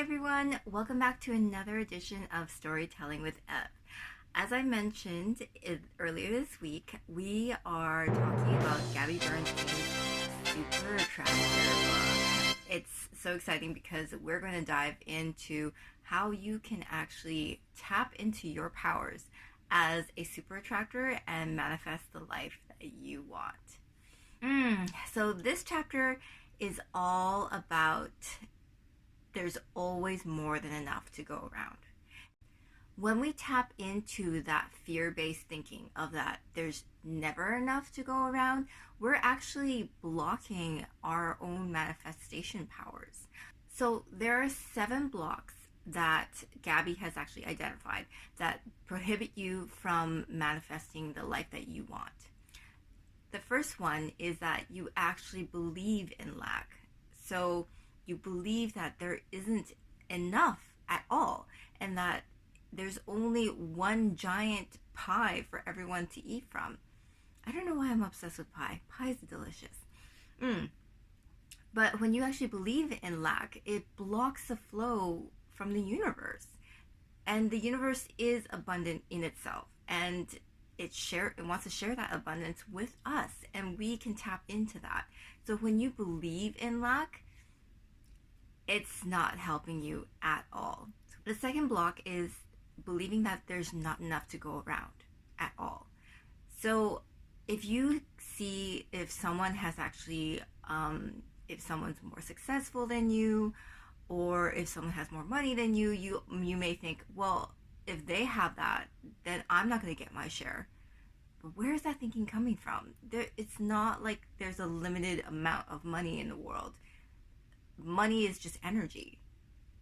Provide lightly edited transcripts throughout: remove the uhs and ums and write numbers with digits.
everyone, welcome back to another edition of Storytelling with Ev. As I mentioned earlier this week, we are talking about Gabby Bernstein's Super Attractor book. It's so exciting because we're going to dive into how you can actually tap into your powers as a super attractor and manifest the life that you want. So this chapter is all about there's always more than enough to go around. When we tap into that fear-based thinking of that there's never enough to go around, we're actually blocking our own manifestation powers. So there are 7 blocks that Gabby has actually identified that prohibit you from manifesting the life that you want. The first one is that you actually believe in lack. So you believe that there isn't enough at all and that there's only one giant pie for everyone to eat from. I don't know why I'm obsessed with pie. Pie is delicious. But when you actually believe in lack, it blocks the flow from the universe. And the universe is abundant in itself. And it wants to share that abundance with us. And we can tap into that. So when you believe in lack, it's not helping you at all. The second block is believing that there's not enough to go around at all. So if you see if someone has actually, if someone's more successful than you, or if someone has more money than you, you may think, well, if they have that, then I'm not going to get my share. But where is that thinking coming from? It's not like there's a limited amount of money in the world. Money is just energy.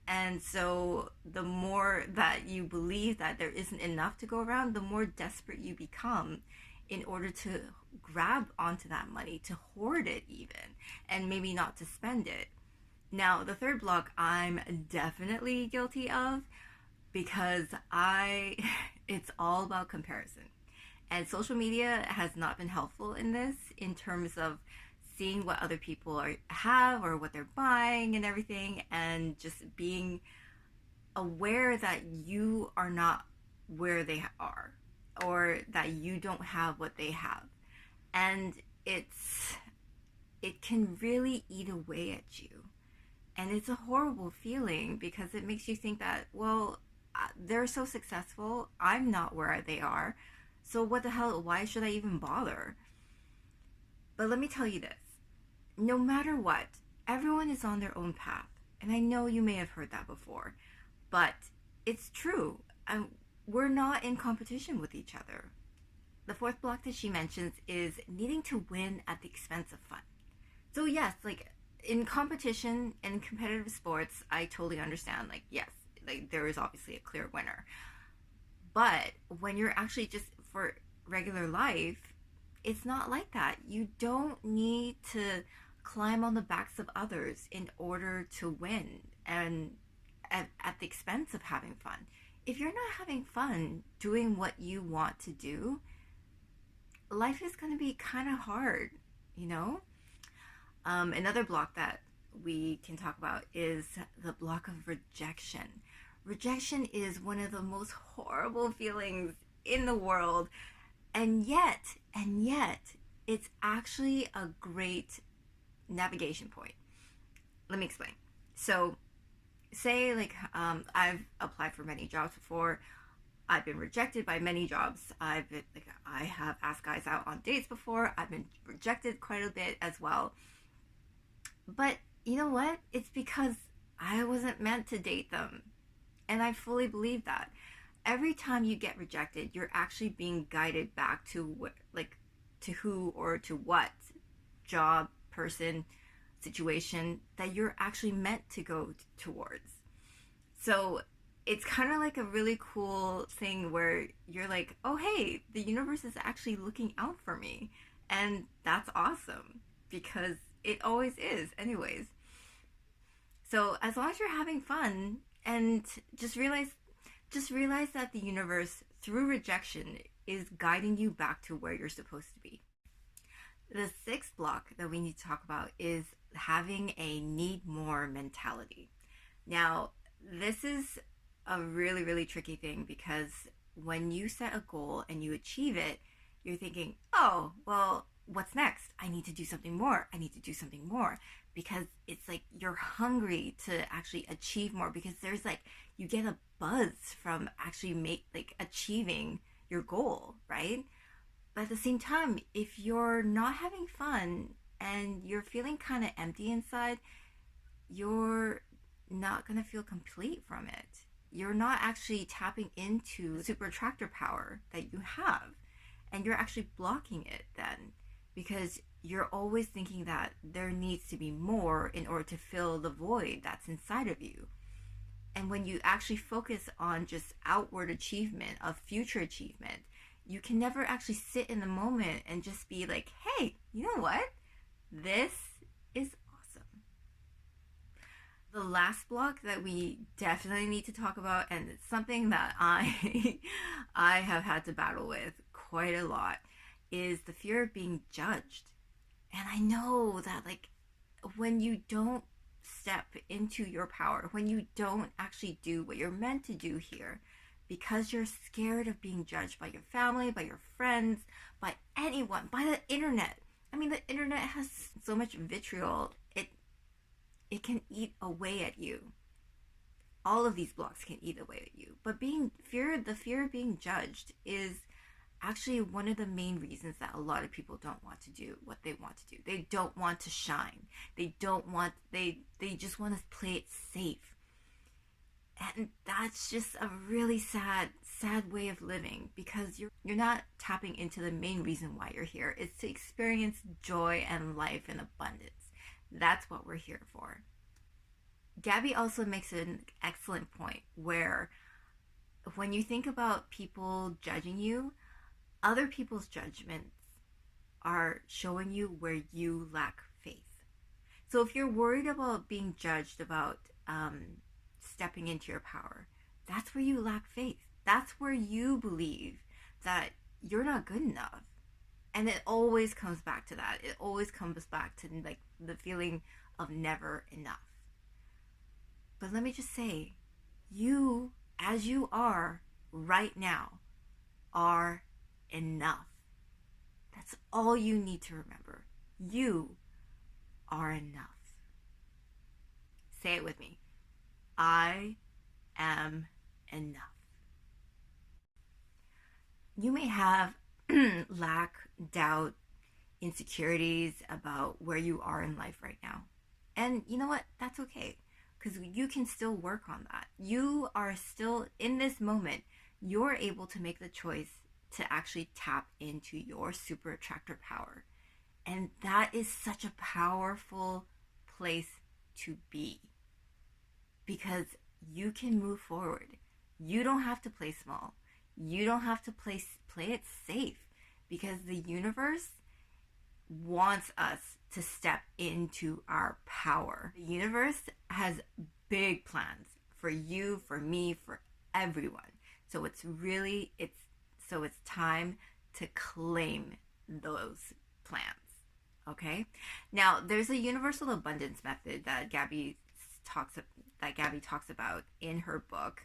And so the more that you believe that there isn't enough to go around, the more desperate you become in order to grab onto that money, to hoard it even, and maybe not to spend it. Now, the third block I'm definitely guilty of because it's all about comparison. And social media has not been helpful in this, in terms of seeing what other people have or what they're buying and everything, and just being aware that you are not where they are, or that you don't have what they have. And it can really eat away at you. And it's a horrible feeling because it makes you think that, well, they're so successful, I'm not where they are, so what the hell, why should I even bother? But let me tell you this. No matter what, everyone is on their own path. And I know you may have heard that before, but it's true. We're not in competition with each other. The fourth block that she mentions is needing to win at the expense of fun. So yes, like in competition and competitive sports, I totally understand. Like, yes, like there is obviously a clear winner. But when you're actually just for regular life, it's not like that. You don't need to climb on the backs of others in order to win and at the expense of having fun. If you're not having fun doing what you want to do, life is going to be kind of hard, you know? Another block that we can talk about is the block of rejection. Rejection is one of the most horrible feelings in the world. And yet, it's actually a great navigation point. Let me explain. So, say I've applied for many jobs before. I've been rejected by many jobs. I have asked guys out on dates before. I've been rejected quite a bit as well. But you know what? It's because I wasn't meant to date them. And I fully believe that. Every time you get rejected, you're actually being guided back to to who or to what job, person, situation that you're actually meant to go towards. So it's kind of like a really cool thing where you're like, oh hey, the universe is actually looking out for me. And that's awesome because it always is anyways. So as long as you're having fun and just realize that the universe, through rejection, is guiding you back to where you're supposed to be. The sixth block that we need to talk about is having a need more mentality. Now, This is a really, really tricky thing because when you set a goal and you achieve it, you're thinking, oh, well, what's next? I need to do something more. I need to do something more because it's like you're hungry to actually achieve more because there's like, you get a buzz from actually achieving your goal, right? But at the same time, if you're not having fun and you're feeling kind of empty inside, you're not going to feel complete from it. You're not actually tapping into the super attractor power that you have. And you're actually blocking it then because you're always thinking that there needs to be more in order to fill the void that's inside of you. And when you actually focus on just outward achievement, of future achievement, you can never actually sit in the moment and just be like, hey, you know what? This is awesome. The last block that we definitely need to talk about, and it's something that I I have had to battle with quite a lot, is the fear of being judged. And I know that like when you don't step into your power, when you don't actually do what you're meant to do here, because you're scared of being judged by your family, by your friends, by anyone, by the internet. I mean, the internet has so much vitriol. It can eat away at you. All of these blocks can eat away at you. But the fear of being judged is actually one of the main reasons that a lot of people don't want to do what they want to do. They don't want to shine. They just want to play it safe. And that's just a really sad way of living because you're not tapping into the main reason why you're here. It's to experience joy and life in abundance. That's what we're here for. Gabby also makes an excellent point where when you think about people judging you, other people's judgments are showing you where you lack faith. So if you're worried about being judged about stepping into your power, that's where you lack faith. That's where you believe that you're not good enough. And it always comes back to that. It always comes back to like the feeling of never enough. But let me just say, you, as you are right now, are enough. That's all you need to remember. You are enough. Say it with me. I am enough. You may have lack, doubt, insecurities about where you are in life right now. And you know what? That's okay. Because you can still work on that. You are still, in this moment, you're able to make the choice to actually tap into your super attractor power. And that is such a powerful place to be. Because you can move forward. You don't have to play small. You don't have to play it safe. Because the universe wants us to step into our power. The universe has big plans for you, for me, for everyone. So it's time to claim those plans. Okay? Now, there's a universal abundance method that Gabby talks about in her book.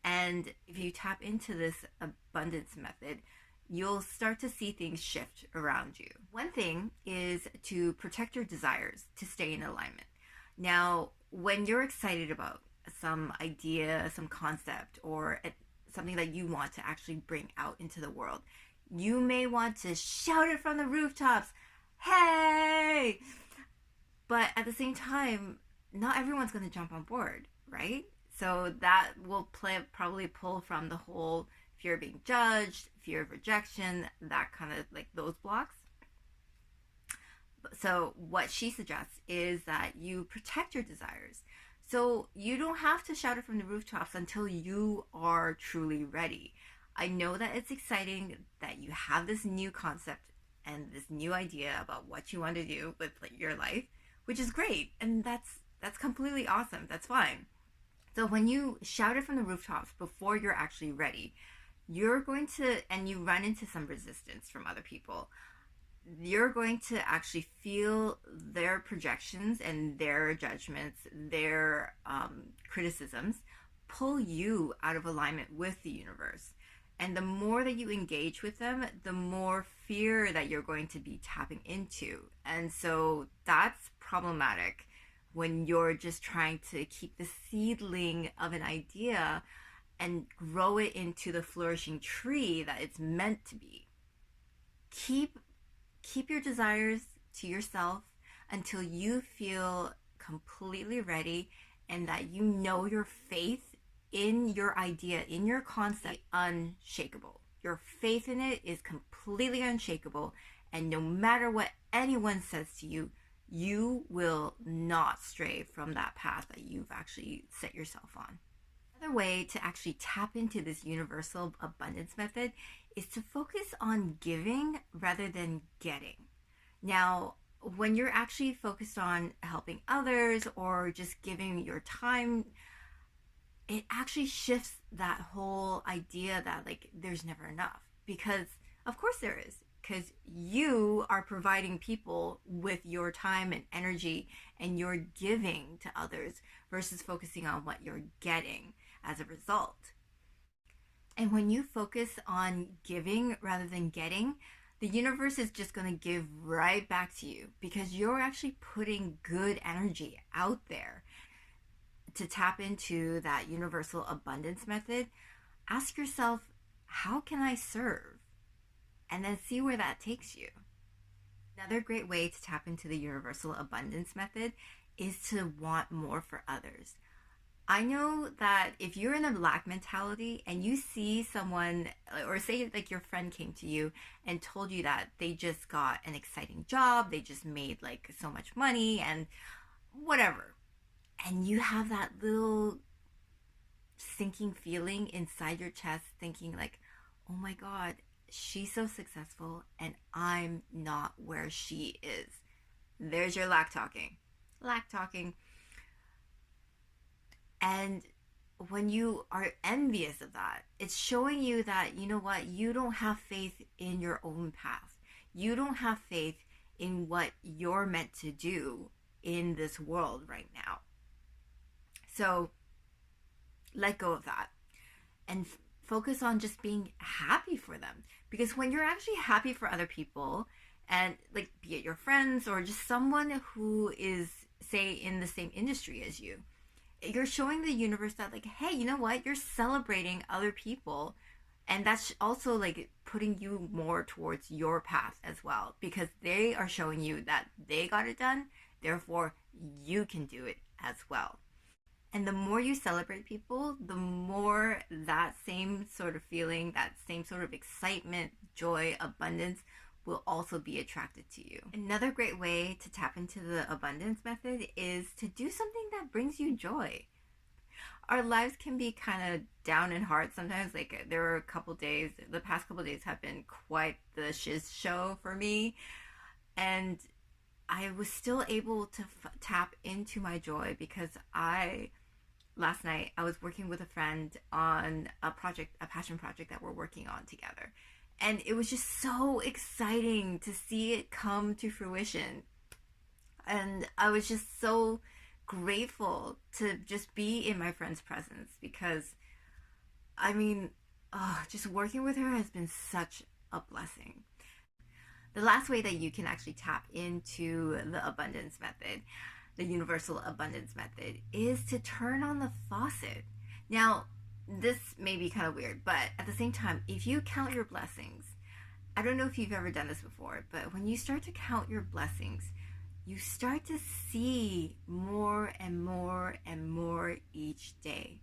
And if you tap into this abundance method, you'll start to see things shift around you. One thing is to protect your desires to stay in alignment. Now, when you're excited about some idea, some concept, or something that you want to actually bring out into the world, you may want to shout it from the rooftops, hey! But at the same time, not everyone's going to jump on board, right? So that will probably pull from the whole fear of being judged, fear of rejection, that kind of like those blocks. So what she suggests is that you protect your desires. So you don't have to shout it from the rooftops until you are truly ready. I know that it's exciting that you have this new concept and this new idea about what you want to do with your life, which is great. And that's completely awesome. That's fine. So when you shout it from the rooftops before you're actually ready, you're going to, and you run into some resistance from other people, you're going to actually feel their projections and their judgments, their criticisms pull you out of alignment with the universe. And the more that you engage with them, the more fear that you're going to be tapping into. And so that's problematic when you're just trying to keep the seedling of an idea and grow it into the flourishing tree that it's meant to be. Keep your desires to yourself until you feel completely ready and that you know your faith in your idea, in your concept, unshakable. Your faith in it is completely unshakable, and no matter what anyone says to you, you will not stray from that path that you've actually set yourself on. Another way to actually tap into this universal abundance method is to focus on giving rather than getting. Now, when you're actually focused on helping others or just giving your time, it actually shifts that whole idea that like there's never enough, because of course there is, because you are providing people with your time and energy and you're giving to others versus focusing on what you're getting as a result. And when you focus on giving rather than getting, the universe is just going to give right back to you because you're actually putting good energy out there. To tap into that universal abundance method, ask yourself, how can I serve? And then see where that takes you. Another great way to tap into the universal abundance method is to want more for others. I know that if you're in a lack mentality and you see someone, or say like your friend came to you and told you that they just got an exciting job, they just made like so much money and whatever, and you have that little sinking feeling inside your chest thinking like, oh my God, she's so successful and I'm not where she is. There's your lack talking. Lack talking. And when you are envious of that, it's showing you that, you know what, you don't have faith in your own path. You don't have faith in what you're meant to do in this world right now. So let go of that and focus on just being happy for them. Because when you're actually happy for other people, and like be it your friends or just someone who is, say, in the same industry as you, you're showing the universe that like, hey, you know what, you're celebrating other people, and that's also like putting you more towards your path as well, because they are showing you that they got it done, therefore you can do it as well. And the more you celebrate people, the more that same sort of feeling, that same sort of excitement, joy, abundance will also be attracted to you. Another great way to tap into the abundance method is to do something that brings you joy. Our lives can be kind of down and hard sometimes. Like there were a couple days, the past couple days have been quite the shiz show for me. And I was still able to tap into my joy because last night I was working with a friend on a passion project that we're working on together. And it was just so exciting to see it come to fruition. And I was just so grateful to just be in my friend's presence because, I mean, just working with her has been such a blessing. The last way that you can actually tap into the abundance method, the universal abundance method, is to turn on the faucet. Now, this may be kind of weird, but at the same time, if you count your blessings, I don't know if you've ever done this before, but when you start to count your blessings, you start to see more and more and more each day.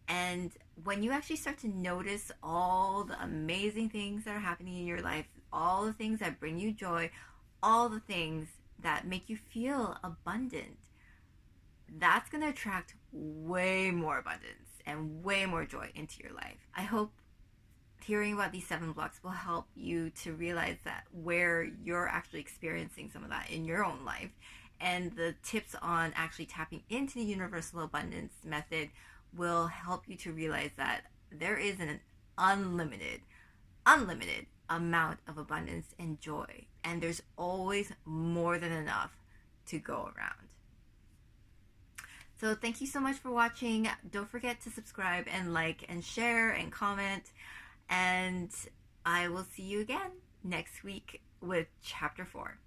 And when you actually start to notice all the amazing things that are happening in your life, all the things that bring you joy, all the things that make you feel abundant, that's going to attract way more abundance and way more joy into your life. I hope hearing about these 7 blocks will help you to realize that where you're actually experiencing some of that in your own life, and the tips on actually tapping into the universal abundance method will help you to realize that there is an unlimited amount of abundance and joy, and there's always more than enough to go around. So thank you so much for watching. Don't forget to subscribe and like and share and comment, and I will see you again next week with chapter 4.